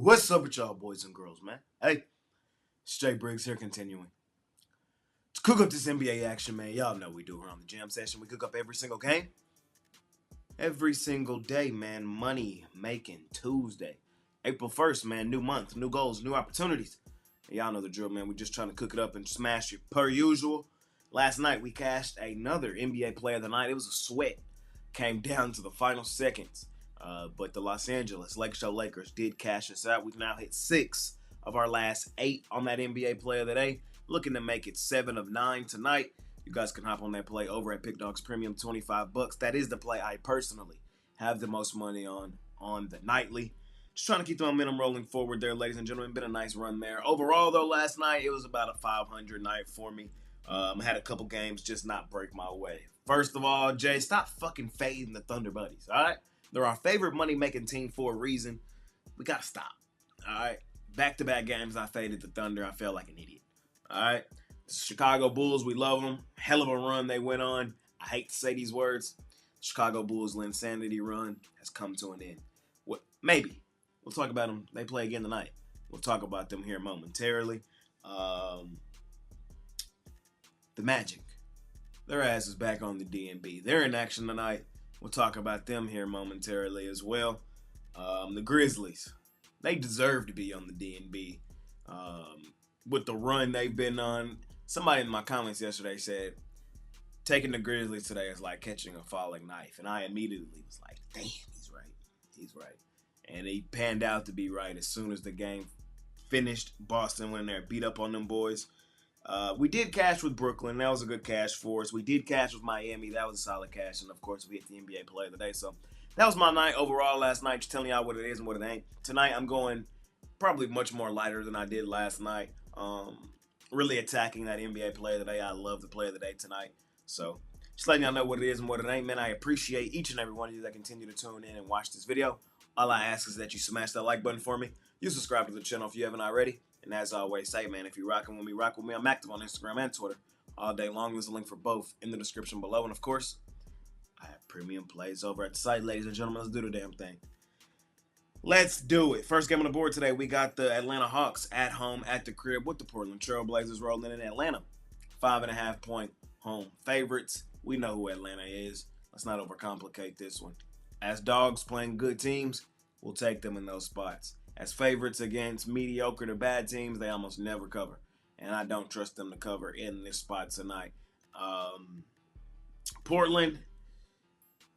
What's up with y'all boys and girls, man? Hey, Stray Briggs here continuing. To cook up this NBA action, man, y'all know we do around the jam session. We cook up every single game. Every single day, man. Money making Tuesday. April 1st, man. New month, new goals, new opportunities. Y'all know the drill, man. We just trying to cook it up and smash it per usual. Last night, we cashed another NBA player of the night. It was a sweat. Came down to the final seconds. But the Los Angeles Lakers did cash us out. We've now hit 6 of our last 8 on that NBA player of the day. Looking to make it 7 of 9 tonight. You guys can hop on that play over at Pickdawgz Premium, $25. That is the play I personally have the most money on the nightly. Just trying to keep the momentum rolling forward there, ladies and gentlemen. Been a nice run there. Overall, though, last night it was about a 500 night for me. Had a couple games just not break my way. First of all, Jay, stop fucking fading the Thunder Buddies, all right? They're our favorite money-making team for a reason. We got to stop, all right? Back-to-back games, I faded the Thunder. I felt like an idiot, all right? The Chicago Bulls, we love them. Hell of a run they went on. I hate to say these words. The Chicago Bulls' insanity run has come to an end. What? Maybe. We'll talk about them. They play again tonight. We'll talk about them here momentarily. The Magic. Their ass is back on the DNB. They're in action tonight. We'll talk about them here momentarily as well. The Grizzlies. They deserve to be on the DNB. With the run they've been on. Somebody in my comments yesterday said, taking the Grizzlies today is like catching a falling knife. And I immediately was like, damn, he's right. He's right. And he panned out to be right as soon as the game finished. Boston went in there, beat up on them boys. We did cash with Brooklyn. That was a good cash for us. We did cash with Miami. That was a solid cash. And, of course, we hit the NBA Player of the Day. So that was my night overall last night, just telling y'all what it is and what it ain't. Tonight, I'm going probably much more lighter than I did last night. Really attacking that NBA Player of the Day. I love the Player of the Day tonight. So just letting y'all know what it is and what it ain't. Man, I appreciate each and every one of you that continue to tune in and watch this video. All I ask is that you smash that like button for me. You subscribe to the channel if you haven't already. And as I always say, man, if you're rocking with me, rock with me. I'm active on Instagram and Twitter all day long. There's a link for both in the description below. And, of course, I have premium plays over at the site, ladies and gentlemen. Let's do the damn thing. Let's do it. First game on the board today, we got the Atlanta Hawks at home at the crib with the Portland Trail Blazers rolling in Atlanta. 5.5 point home favorites. We know who Atlanta is. Let's not overcomplicate this one. As dogs playing good teams, we'll take them in those spots. As favorites against mediocre to bad teams, they almost never cover. And I don't trust them to cover in this spot tonight. Portland,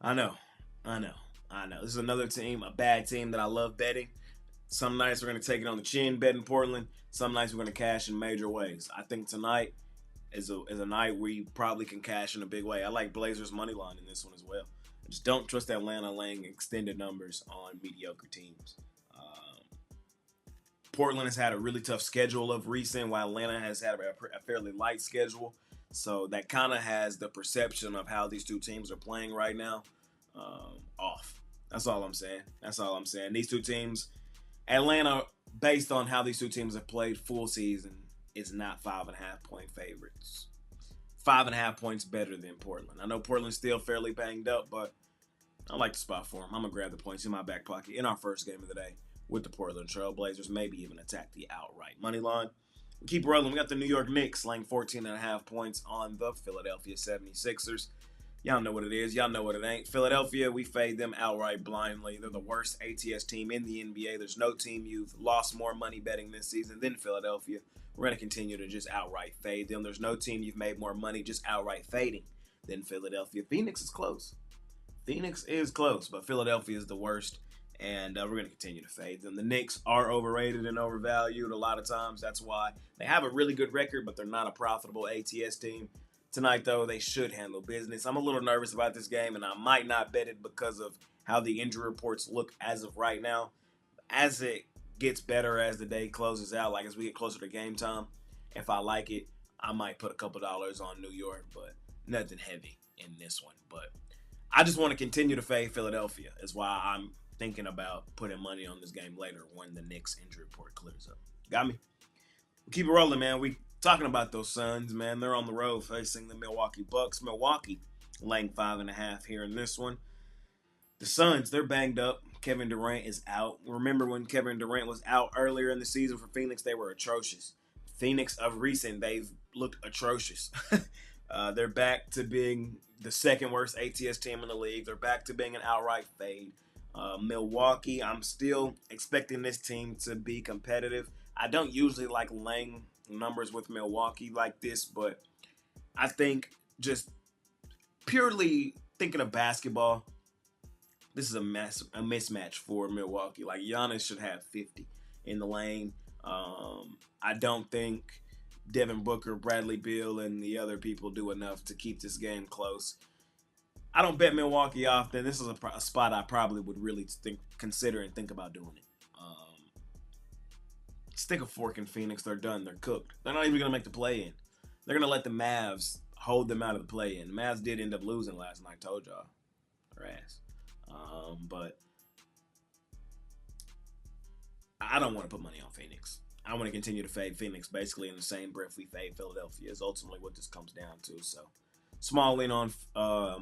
I know. This is another team, a bad team that I love betting. Some nights we're going to take it on the chin betting Portland. Some nights we're going to cash in major ways. I think tonight is a night where you probably can cash in a big way. I like Blazers money line in this one as well. I just don't trust Atlanta laying extended numbers on mediocre teams. Portland has had a really tough schedule of recent, while Atlanta has had a fairly light schedule. So that kind of has the perception of how these two teams are playing right now off. That's all I'm saying. These two teams, Atlanta, based on how these two teams have played full season, is not 5.5 point favorites. 5.5 points better than Portland. I know Portland's still fairly banged up, but I like the spot for them. I'm going to grab the points in my back pocket in our first game of the day with the Portland Trail Blazers, maybe even attack the outright money line. We keep rolling. We got the New York Knicks laying 14.5 points on the Philadelphia 76ers. Y'all know what it is. Y'all know what it ain't. Philadelphia, we fade them outright blindly. They're the worst ATS team in the NBA. There's no team you've lost more money betting this season than Philadelphia. We're going to continue to just outright fade them. There's no team you've made more money just outright fading than Philadelphia. Phoenix is close. But Philadelphia is the worst. And we're going to continue to fade them. The Knicks are overrated and overvalued a lot of times. That's why they have a really good record, but they're not a profitable ATS team. Tonight, though, they should handle business. I'm a little nervous about this game, and I might not bet it because of how the injury reports look as of right now. As it gets better as the day closes out, like as we get closer to game time, if I like it, I might put a couple dollars on New York, but nothing heavy in this one. But I just want to continue to fade Philadelphia is why I'm thinking about putting money on this game later when the Knicks injury report clears up. Got me? We keep it rolling, man. We talking about those Suns, man. They're on the road facing the Milwaukee Bucks. Milwaukee laying 5.5 here in this one. The Suns, they're banged up. Kevin Durant is out. Remember when Kevin Durant was out earlier in the season for Phoenix? They were atrocious. Phoenix of recent, they've looked atrocious. They're back to being the second worst ATS team in the league. They're back to being an outright fade. Milwaukee, I'm still expecting this team to be competitive. I don't usually like laying numbers with Milwaukee like this, but I think just purely thinking of basketball, this is a mismatch for Milwaukee. Like, Giannis should have 50 in the lane. I don't think Devin Booker, Bradley Beal, and the other people do enough to keep this game close. I don't bet Milwaukee often. This is a spot I probably would really consider and think about doing it. Stick a fork in Phoenix. They're done. They're cooked. They're not even going to make the play-in. They're going to let the Mavs hold them out of the play-in. The Mavs did end up losing last night. Told y'all. Their ass. But I don't want to put money on Phoenix. I want to continue to fade Phoenix basically in the same breath we fade Philadelphia is ultimately what this comes down to. So, small lean on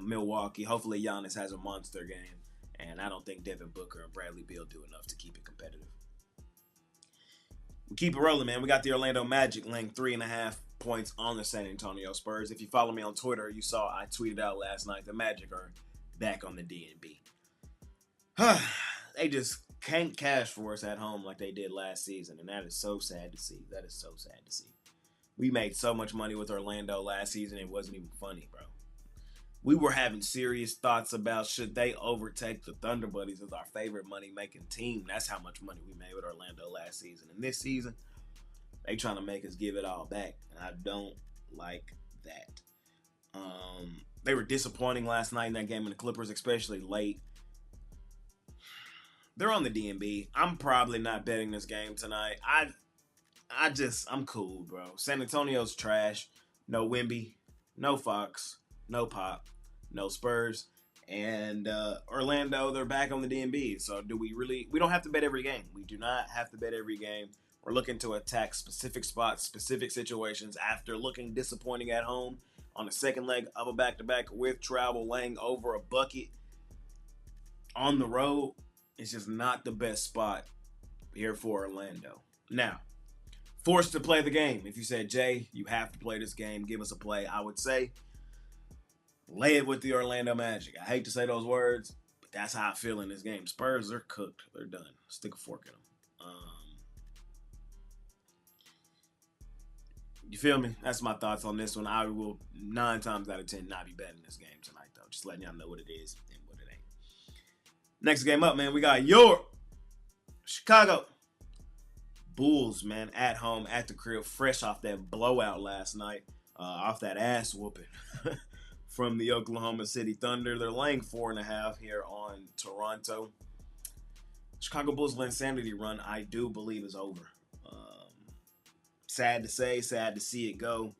Milwaukee. Hopefully Giannis has a monster game. And I don't think Devin Booker and Bradley Beal do enough to keep it competitive. We keep it rolling, man. We got the Orlando Magic laying 3.5 points on the San Antonio Spurs. If you follow me on Twitter, you saw I tweeted out last night the Magic are back on the DNB. They just can't cash for us at home like they did last season, and that is so sad to see. That is so sad to see. We made so much money with Orlando last season, it wasn't even funny, bro. We were having serious thoughts about should they overtake the Thunder Buddies as our favorite money-making team. That's how much money we made with Orlando last season. And this season, they trying to make us give it all back, and I don't like that. They were disappointing last night in that game, and the Clippers, especially late. They're on the DNB. I'm probably not betting this game tonight. I'm cool, bro. San Antonio's trash. No Wemby, no Fox, no Pop, no Spurs. And Orlando, they're back on the DNB. So we don't have to bet every game. We do not have to bet every game. We're looking to attack specific spots, specific situations after looking disappointing at home on the second leg of a back-to-back with travel, laying over a bucket on the road. It's just not the best spot here for Orlando. Now, forced to play the game. If you said, Jay, you have to play this game, give us a play, I would say lay it with the Orlando Magic. I hate to say those words, but that's how I feel in this game. Spurs, they're cooked. They're done. Stick a fork in them. You feel me? That's my thoughts on this one. I will 9 times out of 10 not be betting this game tonight, though. Just letting y'all know what it is and what it ain't. Next game up, man, we got your Chicago Bulls, man, at home, at the crib, fresh off that blowout last night, off that ass whooping from the Oklahoma City Thunder. They're laying 4.5 here on Toronto. Chicago Bulls' insanity run, I do believe, is over. Sad to say, sad to see it go.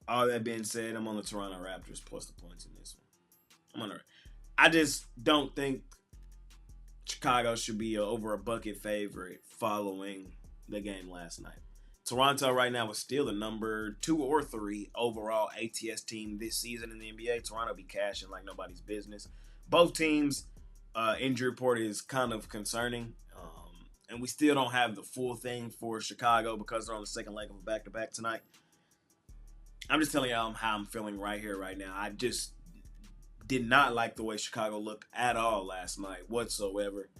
All that being said, I'm on the Toronto Raptors plus the points in this one. I just don't think Chicago should be over a bucket favorite following the game last night. Toronto right now is still the number 2 or 3 overall ATS team this season in the NBA. Toronto be cashing like nobody's business. Both teams' injury report is kind of concerning. And we still don't have the full thing for Chicago because they're on the second leg of a back-to-back tonight. I'm just telling y'all how I'm feeling right here, right now. I just did not like the way Chicago looked at all last night whatsoever.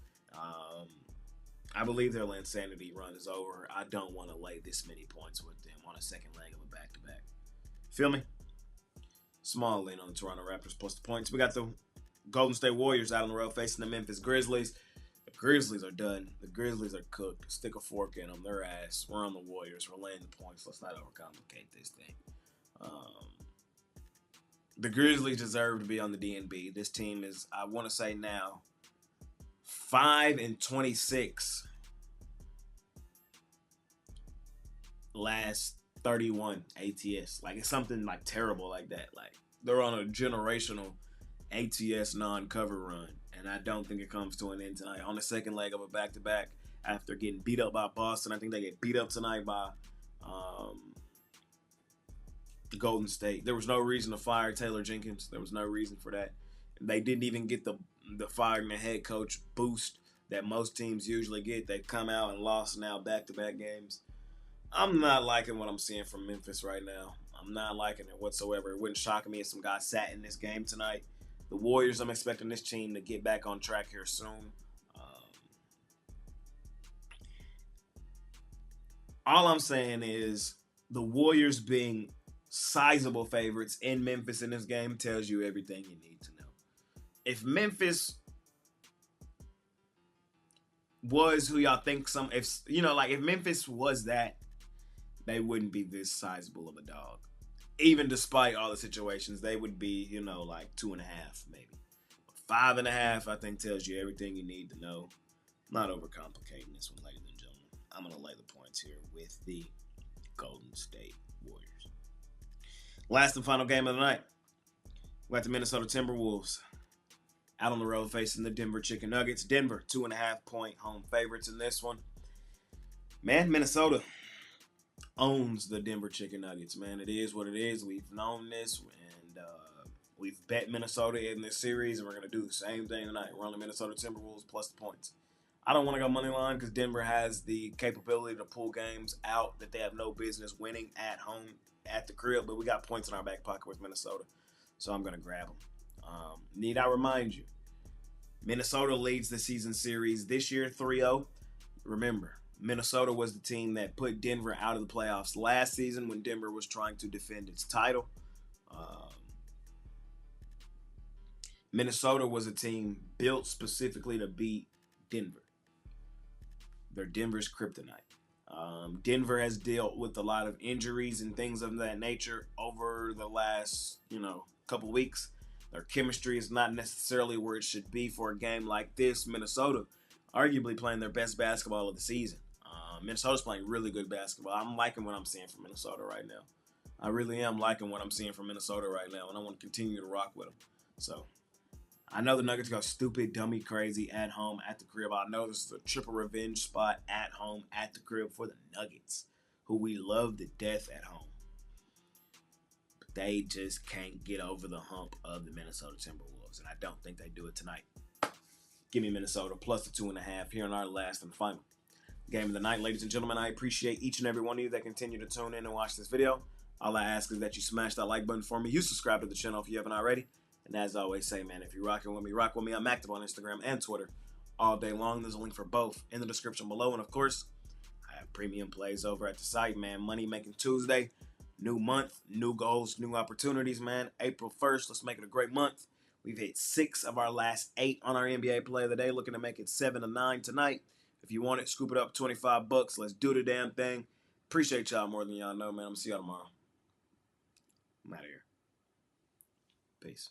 I believe their insanity run is over. I don't want to lay this many points with them on a second leg of a back-to-back. Feel me? Small lean on the Toronto Raptors plus the points. We got the Golden State Warriors out on the road facing the Memphis Grizzlies. The Grizzlies are done. The Grizzlies are cooked. Stick a fork in them. Their ass. We're on the Warriors. We're laying the points. Let's not overcomplicate this thing. The Grizzlies deserve to be on the DNB. This team is, I want to say now, 5-26. Last 31 ATS. Like, it's something like terrible like that. Like, they're on a generational ATS non-cover run. And I don't think it comes to an end tonight. On the second leg of a back-to-back after getting beat up by Boston. I think they get beat up tonight by Golden State. There was no reason to fire Taylor Jenkins. There was no reason for that. They didn't even get the the firing the head coach boost that most teams usually get. They've come out and lost now back-to-back games. I'm not liking what I'm seeing from Memphis right now. I'm not liking it whatsoever. It wouldn't shock me if some guys sat in this game tonight. The Warriors, I'm expecting this team to get back on track here soon. All I'm saying is the Warriors being sizable favorites in Memphis in this game tells you everything you need to know. If Memphis was who y'all think if Memphis was that, they wouldn't be this sizable of a dog. Even despite all the situations, they would be, 2.5 maybe. 5.5, I think, tells you everything you need to know. Not overcomplicating this one, ladies and gentlemen. I'm going to lay the points here with the Golden State Warriors. Last and final game of the night. We got the Minnesota Timberwolves out on the road facing the Denver Chicken Nuggets. Denver, 2.5-point home favorites in this one. Man, Minnesota owns the Denver Chicken Nuggets, man. It is what it is. We've known this, and we've bet Minnesota in this series, and we're going to do the same thing tonight. We're on the Minnesota Timberwolves plus the points. I don't want to go money line because Denver has the capability to pull games out that they have no business winning at home at the crib, but we got points in our back pocket with Minnesota, so I'm going to grab them. Need I remind you, Minnesota leads the season series this year 3-0. Remember, Minnesota was the team that put Denver out of the playoffs last season when Denver was trying to defend its title. Minnesota was a team built specifically to beat Denver. They're Denver's kryptonite. Denver has dealt with a lot of injuries and things of that nature over the last, couple weeks. Their chemistry is not necessarily where it should be for a game like this. Minnesota arguably playing their best basketball of the season. Minnesota's playing really good basketball. I'm liking what I'm seeing from Minnesota right now. I really am liking what I'm seeing from Minnesota right now, and I want to continue to rock with them. So, I know the Nuggets go stupid, dummy, crazy at home, at the crib. I know this is a triple revenge spot at home, at the crib for the Nuggets, who we love to death at home. But they just can't get over the hump of the Minnesota Timberwolves, and I don't think they do it tonight. Give me Minnesota plus the 2.5 here in our last and final game of the night. Ladies and gentlemen, I appreciate each and every one of you that continue to tune in and watch this video. All I ask is that you smash that like button for me. You subscribe to the channel if you haven't already. And as I always say, man, if you're rocking with me, rock with me. I'm active on Instagram and Twitter all day long. There's a link for both in the description below. And, of course, I have premium plays over at the site, man. Money Making Tuesday. New month, new goals, new opportunities, man. April 1st, let's make it a great month. We've hit 6 of our last 8 on our NBA Play of the Day. Looking to make it 7 to 9 tonight. If you want it, scoop it up, $25. Let's do the damn thing. Appreciate y'all more than y'all know, man. I'm going to see y'all tomorrow. I'm out of here. Peace.